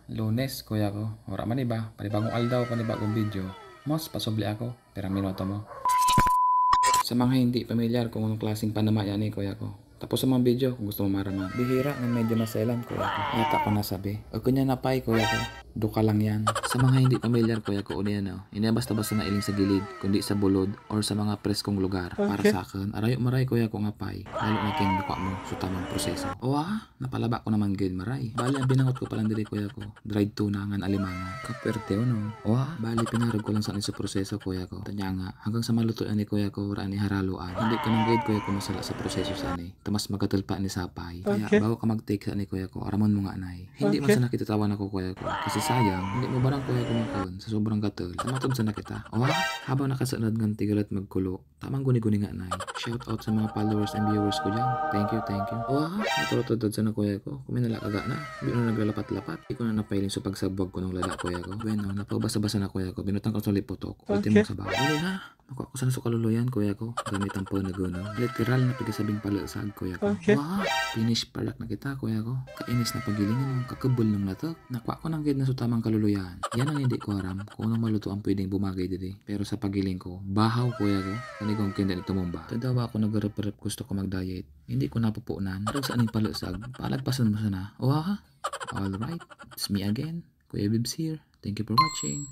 Lunes kuya ko. Ora man iba, panibagong aldaw, panibagong video. Mos, pasubli ako. Pirang minuto mo. Sa mga hindi pamilyar kung anong klaseng panamaya ni kuya ko. Tapos sa mga video kung gusto mo maraman. Bihira ng medyo maselan kuya ko. Yata ko nasabi. O kunya napay kuya ko. Duka lang yan. Sa mga hindi pamilyar kuya ko, uniyan hindi basta-basta na iling sa gilid, kundi sa bulod or sa mga preskong lugar. Para sa akin, arayo maray kuya ko nga pay. Lalo na king duka mo sa tamang proseso. Napalaba ko naman gid maray. Bali ang binangot ko palang diri kuya ko. Dried tuna ngan alimango. Kaperte no. Bali pinarog ko lang sa sa proseso kuya ko. Tanya nga, hanggang sa malutuan ni kuya ko ra ni haraluan. Hindi ka nang gid kuya ko masala sa proseso sa ani. Tamas magatulpa ni sapay. Kaya bago ka mag-take sa ni kuya ko, aramon mo nga nay. Hindi man sa nakitatawan ako kuya ko. Kasi sayang, hindi mo barang kuya ko makaon sa sobrang gatul. Tamatod sa nakita. Habang nakasunod ng tigalat magkulo, tamang guni-guni nga nay. Shout out sa mga followers and viewers ko dyan. Thank you. Naturotod sa na kuya ko. Kung may nalakaga na, hindi na naglalapat-lapat. Hindi ko na napailing sa pagsabog ko ng lala kuya ko. Bueno, napabasa-basa na kuya ko. Binutang ko sa lipotok. Ultimo sa bago. Hindi na. Nakuha ko sa nasukaluluyan kuya ko. Gamit ang po na gano'n. Literal na pigasabing palasag kuya ko. Finish product na kita kuya ko. Kainis na pagilingan ng kakabul ng latok. Nakuha ko ng gid na sutamang kaluluyan. Yan ang hindi ko aram kung anong maluto ang pwedeng bumagay dito. Pero sa pagiling ko, bahaw kuya ko. Kanigong kinda nito mong Tadawa ako nag-rep gusto ko mag-diet. Hindi ko napupunan. Pero saan yung palasag? Palagpasan mo sana. Alright. It's me again. Kuya Bibs here. Thank you for watching.